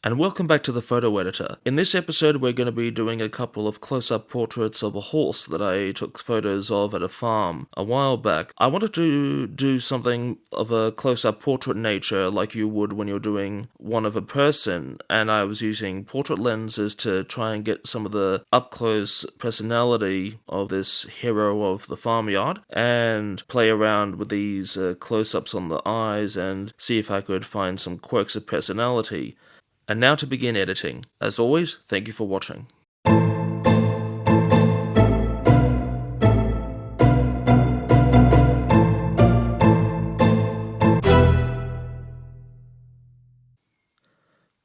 And welcome back to the Photo Editor. In this episode we're going to be doing a couple of close-up portraits of a horse that I took photos of at a farm a while back. I wanted to do something of a close-up portrait nature like you would when you're doing one of a person, and I was using portrait lenses to try and get some of the up-close personality of this hero of the farmyard, and play around with these close-ups on the eyes and see if I could find some quirks of personality. And now to begin editing. As always, thank you for watching.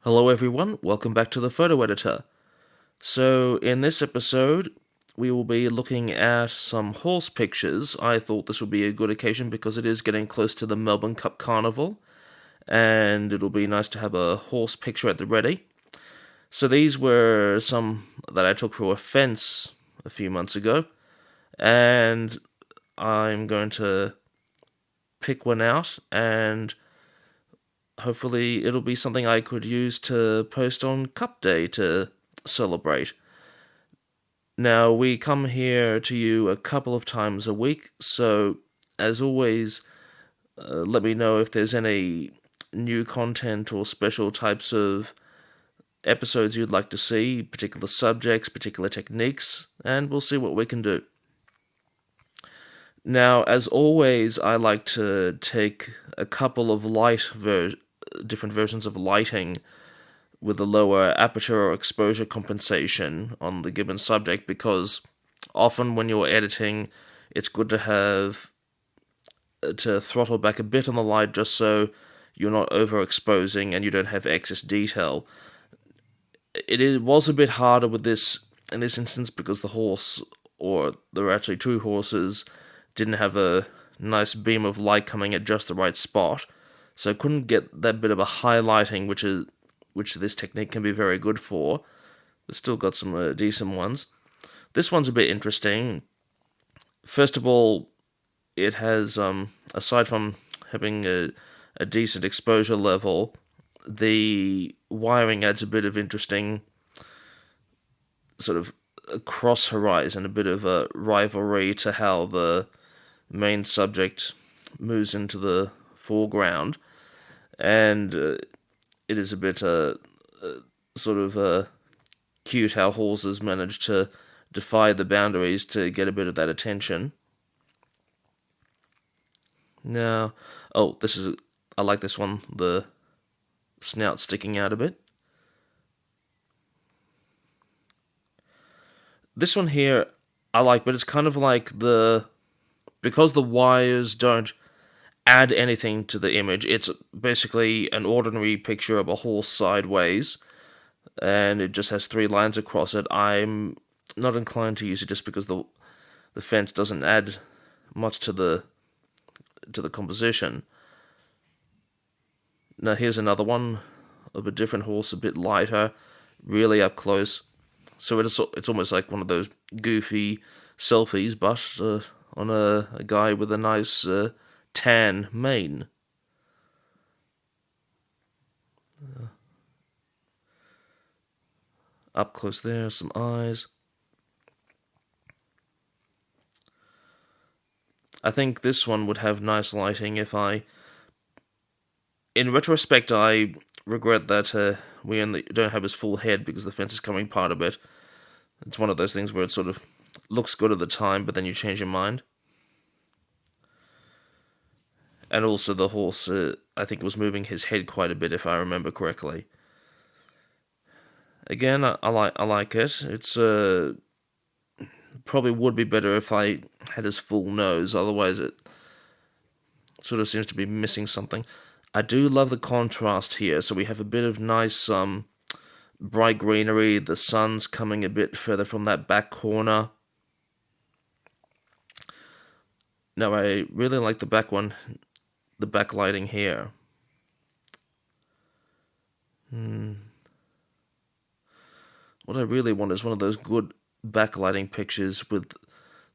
Hello everyone, welcome back to the Photo Editor. So in this episode, we will be looking at some horse pictures. I thought this would be a good occasion because it is getting close to the Melbourne Cup Carnival, and it'll be nice to have a horse picture at the ready. So these were some that I took for Efex a few months ago, and I'm going to pick one out, and hopefully it'll be something I could use to post on Cup Day to celebrate. Now, we come here to you a couple of times a week, so as always, let me know if there's any new content or special types of episodes you'd like to see, particular subjects, particular techniques, and we'll see what we can do. Now, as always, I like to take a couple of different versions of lighting with a lower aperture or exposure compensation on the given subject, because often when you're editing, it's good to have to throttle back a bit on the light just so you're not overexposing and you don't have excess detail. It was a bit harder with this in this instance because the horse, or there were actually two horses, didn't have a nice beam of light coming at just the right spot, so I couldn't get that bit of a highlighting, which this technique can be very good for, but still got some decent ones. This one's a bit interesting. First of all, it has, aside from having a decent exposure level, the wiring adds a bit of interesting sort of a cross horizon, a bit of a rivalry to how the main subject moves into the foreground, and it is a bit sort of cute how horses manage to defy the boundaries to get a bit of that attention. Now, I like this one, the snout sticking out a bit. This one here I like, but it's kind of like because the wires don't add anything to the image, it's basically an ordinary picture of a horse sideways, and it just has three lines across it. I'm not inclined to use it just because the fence doesn't add much to the composition. Now here's another one of a different horse, a bit lighter, really up close. So it's almost like one of those goofy selfies, but on a guy with a nice tan mane. Up close there, some eyes. I think this one would have nice lighting if in retrospect, I regret that we only don't have his full head because the fence is coming part of it. It's one of those things where it sort of looks good at the time, but then you change your mind. And also the horse, I think, was moving his head quite a bit, if I remember correctly. Again, I like it. It's probably would be better if I had his full nose, otherwise it sort of seems to be missing something. I do love the contrast here, so we have a bit of nice bright greenery, the sun's coming a bit further from that back corner. Now I really like the back one, the backlighting here. What I really want is one of those good backlighting pictures with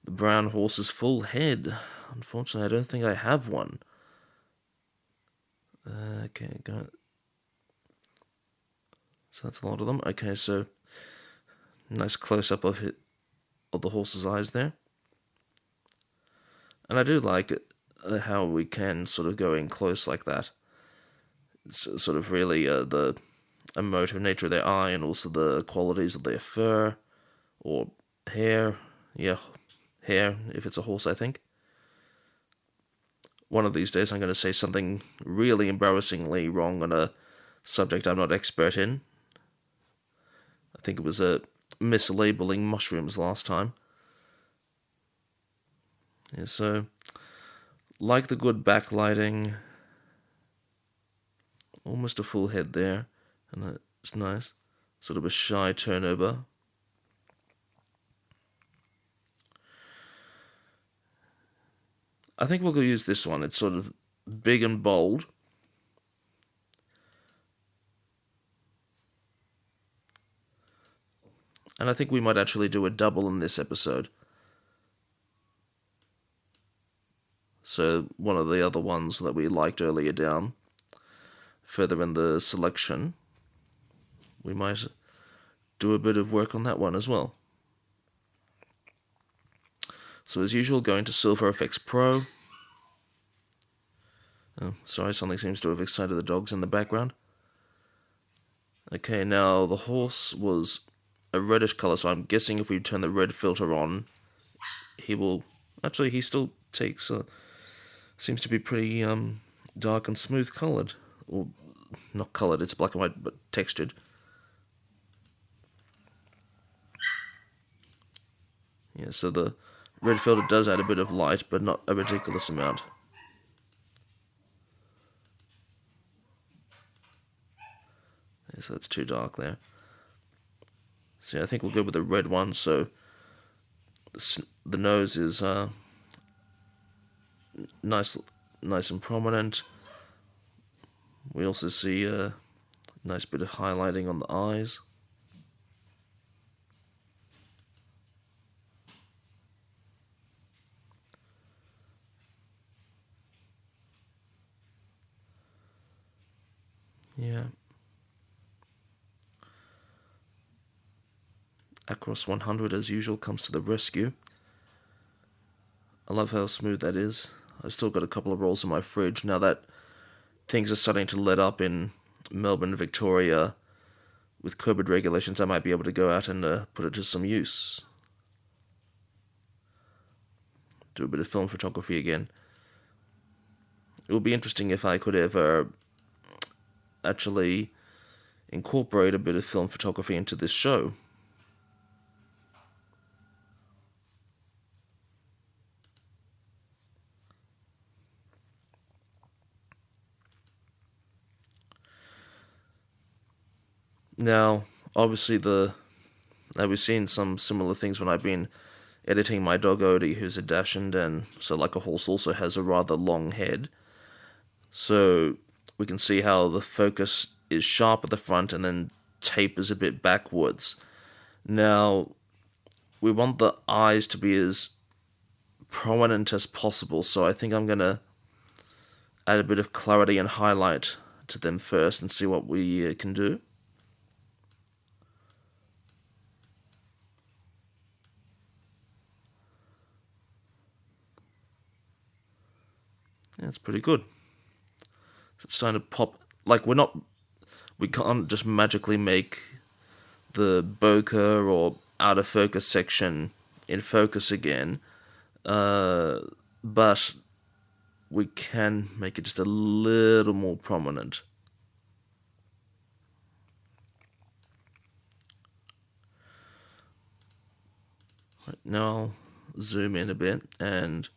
the brown horse's full head. Unfortunately, I don't think I have one. Okay, go. So that's a lot of them. Okay, so nice close-up of the horse's eyes there. And I do like it, how we can sort of go in close like that. It's sort of really the emotive nature of their eye and also the qualities of their fur or hair. Yeah, hair, if it's a horse, I think. One of these days I'm going to say something really embarrassingly wrong on a subject I'm not expert in. I think it was mislabeling mushrooms last time. Yeah, so, like the good backlighting, almost a full head there, and it's nice. Sort of a shy turnover. I think we'll go use this one. It's sort of big and bold. And I think we might actually do a double in this episode. So one of the other ones that we liked earlier down, further in the selection, we might do a bit of work on that one as well. So as usual, going to Silver Efex Pro. Oh, sorry, something seems to have excited the dogs in the background. Okay, now the horse was a reddish colour, so I'm guessing if we turn the red filter on, he will... Actually, he still takes... seems to be pretty dark and smooth coloured. Or, not coloured, it's black and white, but textured. Yeah, so the red filter does add a bit of light, but not a ridiculous amount. Yeah, so that's too dark there. So yeah, I think we'll go with the red one, so the nose is nice and prominent. We also see a nice bit of highlighting on the eyes. Yeah. Acros 100, as usual, comes to the rescue. I love how smooth that is. I've still got a couple of rolls in my fridge. Now that things are starting to let up in Melbourne, Victoria, with COVID regulations, I might be able to go out and put it to some use. Do a bit of film photography again. It would be interesting if I could ever actually incorporate a bit of film photography into this show. Now, obviously I've seen some similar things when I've been editing my dog Odie, who's a Dachshund, and so like a horse also has a rather long head. So we can see how the focus is sharp at the front and then tapers a bit backwards. Now, we want the eyes to be as prominent as possible, so I think I'm going to add a bit of clarity and highlight to them first and see what we can do. Yeah, it's pretty good. So it's starting to pop. Like, we can't just magically make the bokeh or out of focus section in focus again, but we can make it just a little more prominent. Right, now I'll zoom in a bit, and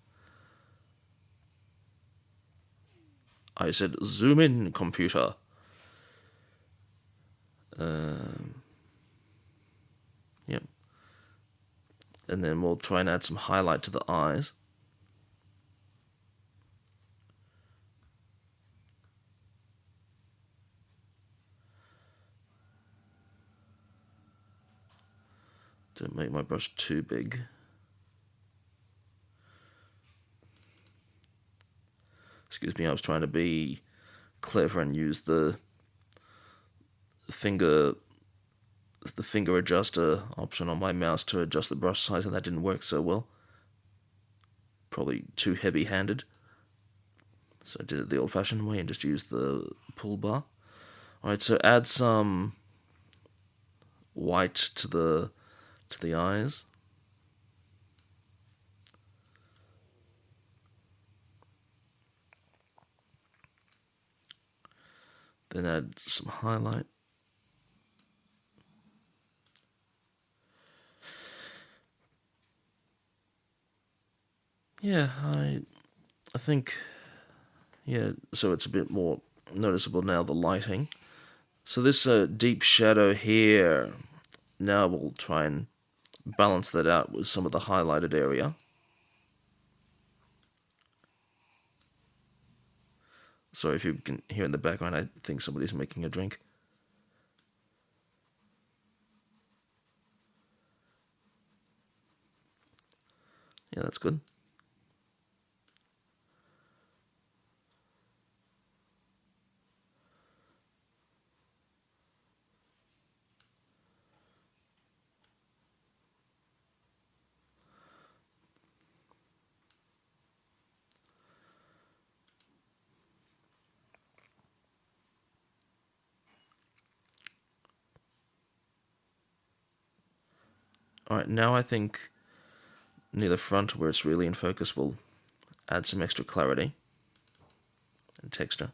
I said, zoom in, computer. Yep. And then we'll try and add some highlight to the eyes. Don't make my brush too big. Excuse me, I was trying to be clever and use the finger the finger adjuster option on my mouse to adjust the brush size, and that didn't work so well. Probably too heavy-handed. So I did it the old-fashioned way and just used the pull bar. Alright, so add some white to the eyes. Then add some highlight. Yeah, I think, yeah, so it's a bit more noticeable now, the lighting. So this deep shadow here, now we'll try and balance that out with some of the highlighted area. Sorry if you can hear in the background, I think somebody's making a drink. Yeah, that's good. Alright, now I think near the front where it's really in focus, we'll add some extra clarity and texture.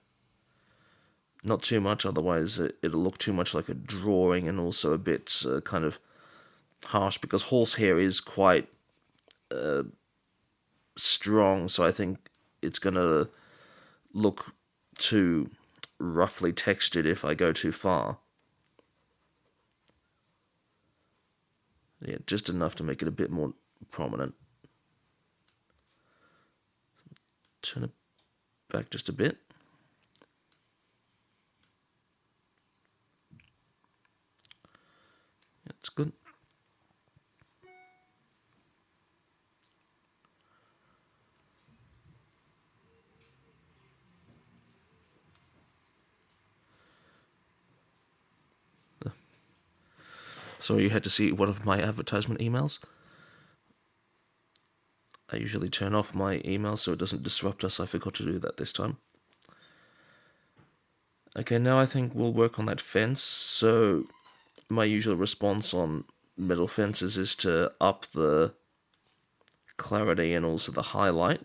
Not too much, otherwise it'll look too much like a drawing, and also a bit kind of harsh, because horsehair is quite strong, so I think it's going to look too roughly textured if I go too far. Yeah, just enough to make it a bit more prominent. Turn it back just a bit. Yeah, that's good. So you had to see one of my advertisement emails. I usually turn off my email so it doesn't disrupt us. I forgot to do that this time. Okay, now I think we'll work on that fence. So my usual response on metal fences is to up the clarity and also the highlight.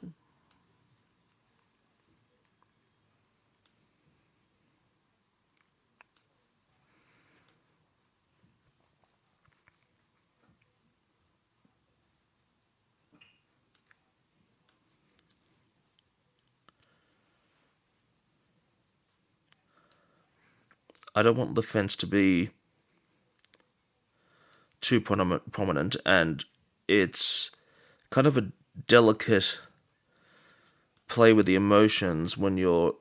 I don't want the fence to be too prominent, and it's kind of a delicate play with the emotions when you're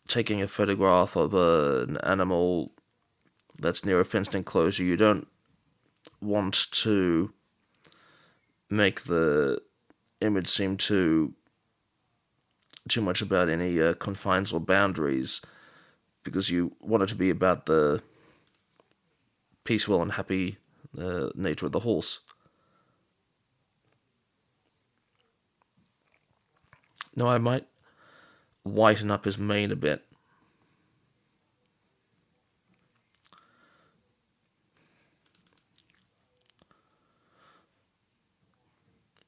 taking a photograph of an animal that's near a fenced enclosure. You don't want to make the image seem too much about any confines or boundaries, because you want it to be about the peaceful and happy nature of the horse. Now I might whiten up his mane a bit.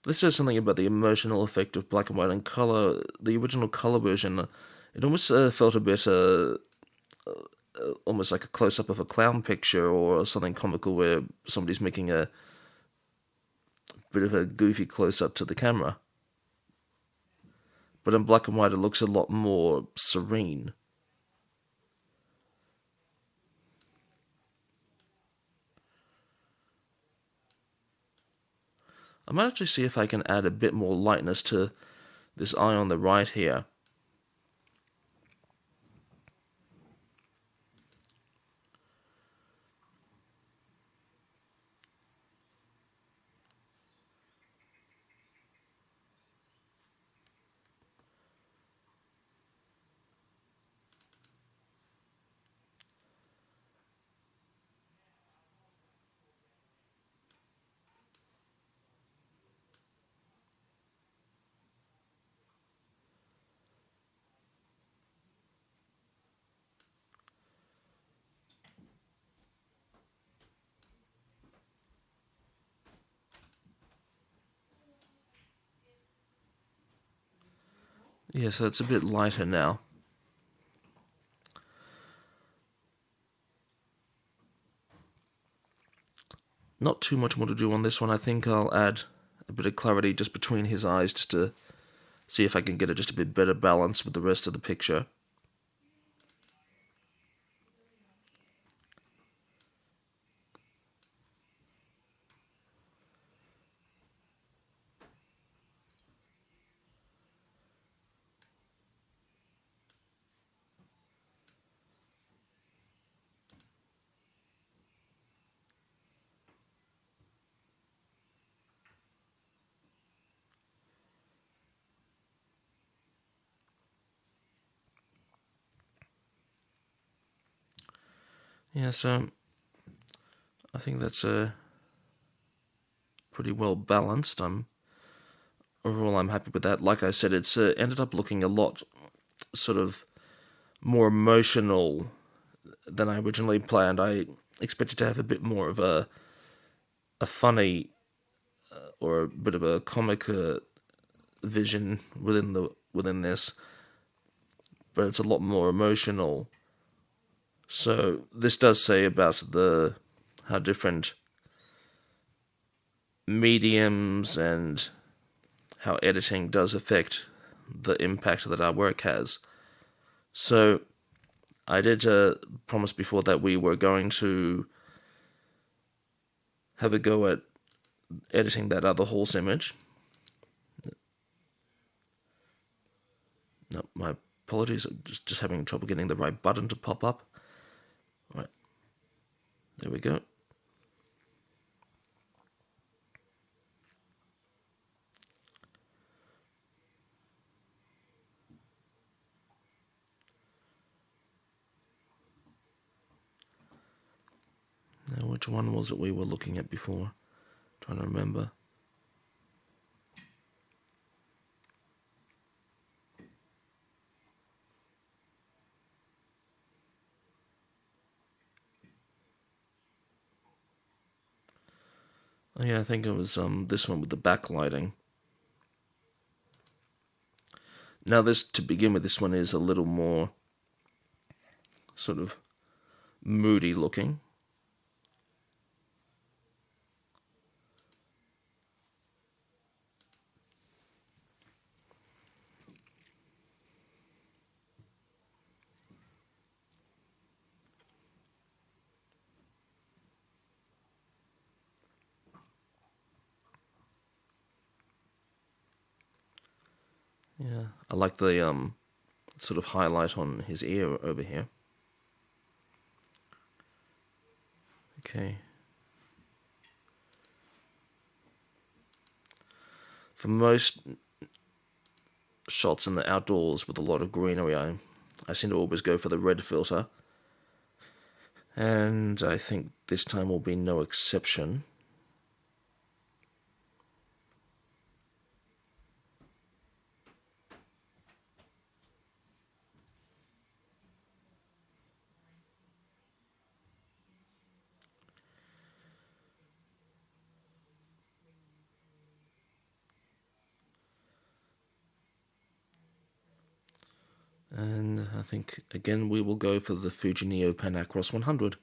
This says something about the emotional effect of black and white and color. The original color version, it almost felt a bit almost like a close-up of a clown picture or something comical where somebody's making a bit of a goofy close-up to the camera. But in black and white it looks a lot more serene. I might actually see if I can add a bit more lightness to this eye on the right here. Yeah, so it's a bit lighter now. Not too much more to do on this one. I think I'll add a bit of clarity just between his eyes just to see if I can get it just a bit better balanced with the rest of the picture. Yeah, so I think that's pretty well balanced. Overall, I'm happy with that. Like I said, it's ended up looking a lot sort of more emotional than I originally planned. I expected to have a bit more of a funny or a bit of a comic vision within this, but it's a lot more emotional. So this does say about how different mediums and how editing does affect the impact that our work has. So I did promise before that we were going to have a go at editing that other horse image. No, my apologies, I'm just having trouble getting the right button to pop up. Right, there we go. Now, which one was it we were looking at before? Trying to remember. Oh yeah, I think it was this one with the backlighting. Now this, to begin with, this one is a little more sort of moody looking. Yeah, I like the sort of highlight on his ear over here. Okay. For most shots in the outdoors with a lot of greenery, I seem to always go for the red filter. And I think this time will be no exception. And I think, again, we will go for the Fuji Neo Pen Acros 100.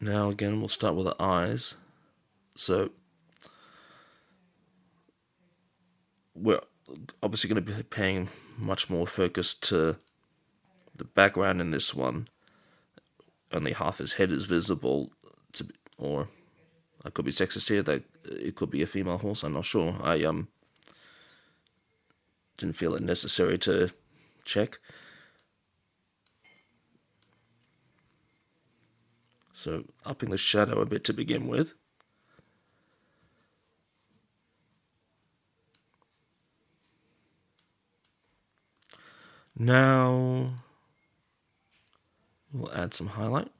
Now, again, we'll start with the eyes. So, we're obviously going to be paying much more focus to the background in this one. Only half his head is visible, or I could be sexist here, that it could be a female horse, I'm not sure. I didn't feel it necessary to check. So, upping the shadow a bit to begin with. Now, we'll add some highlight.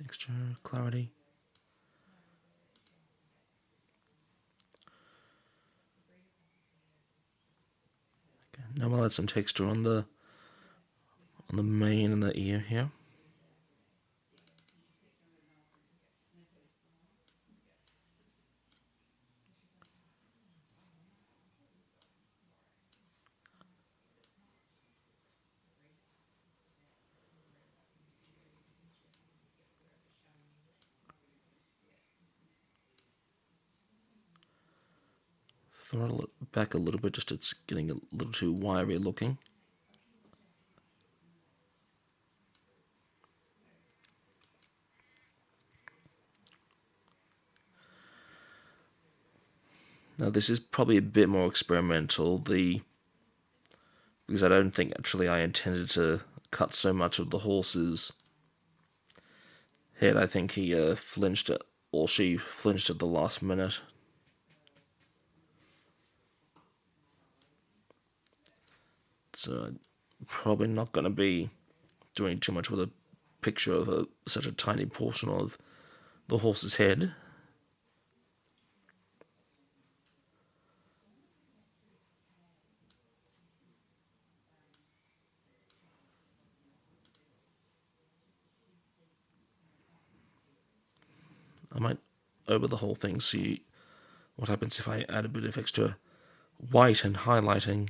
Texture, clarity. Okay, now we'll add some texture on the mane and the ear here. Throttle it back a little bit, just it's getting a little too wiry looking. Now this is probably a bit more experimental, because I don't think actually I intended to cut so much of the horse's head. I think he flinched at, or she flinched at the last minute. So I'm probably not going to be doing too much with a picture of such a tiny portion of the horse's head. I might over the whole thing, see what happens if I add a bit of extra white and highlighting.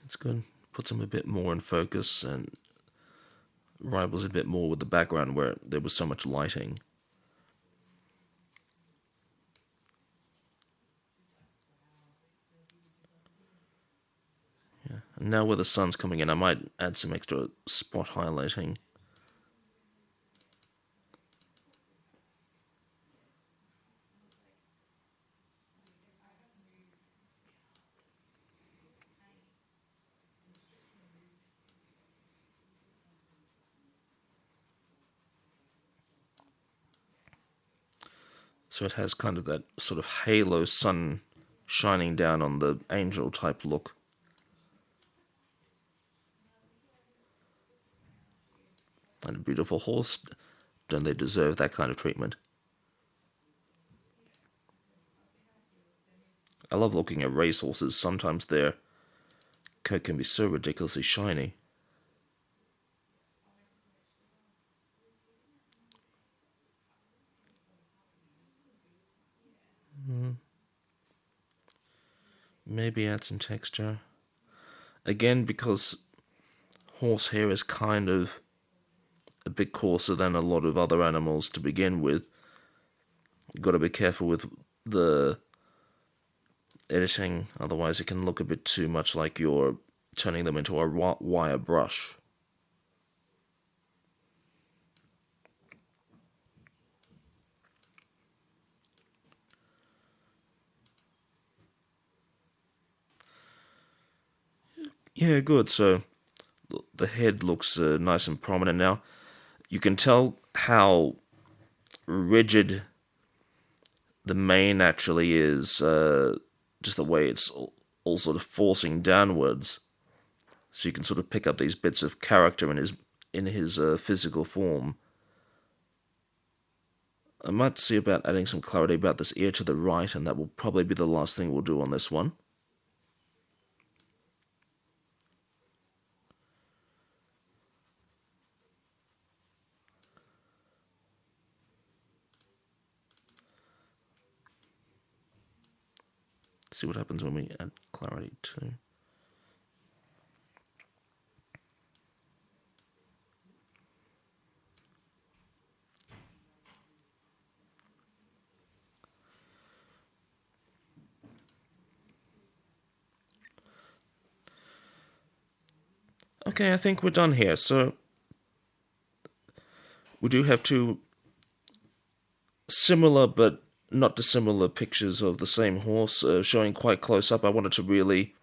It's good. Puts them a bit more in focus and rivals a bit more with the background where there was so much lighting. Yeah. And now where the sun's coming in, I might add some extra spot highlighting. So it has kind of that sort of halo sun shining down on the angel type look. And a beautiful horse, don't they deserve that kind of treatment? I love looking at racehorses. Sometimes their coat can be so ridiculously shiny. Maybe add some texture. Again, because horsehair is kind of a bit coarser than a lot of other animals to begin with, you've got to be careful with the editing, otherwise it can look a bit too much like you're turning them into a wire brush. Yeah, good. So the head looks nice and prominent now. You can tell how rigid the mane actually is, just the way it's all sort of forcing downwards. So you can sort of pick up these bits of character in his physical form. I might see about adding some clarity about this ear to the right, and that will probably be the last thing we'll do on this one. See what happens when we add clarity too. Okay, I think we're done here. So we do have two similar but not dissimilar pictures of the same horse showing quite close up. I wanted to really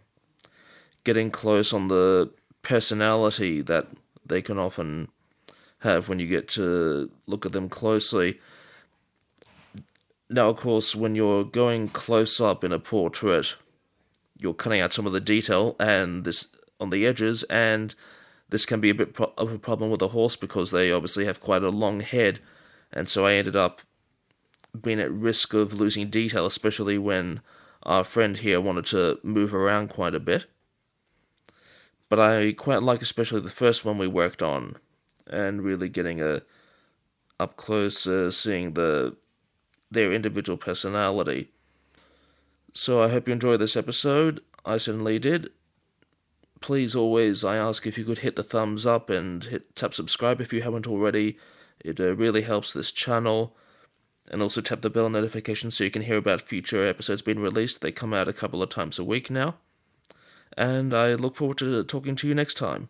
get in close on the personality that they can often have when you get to look at them closely. Now, of course, when you're going close up in a portrait, you're cutting out some of the detail and this on the edges, and this can be a bit of a problem with a horse because they obviously have quite a long head, and so I ended up being at risk of losing detail, especially when our friend here wanted to move around quite a bit. But I quite like especially the first one we worked on, and really getting up close, seeing their individual personality. So I hope you enjoyed this episode. I certainly did. Please always, I ask if you could hit the thumbs up and tap subscribe if you haven't already. It really helps this channel. And also tap the bell notification so you can hear about future episodes being released. They come out a couple of times a week now. And I look forward to talking to you next time.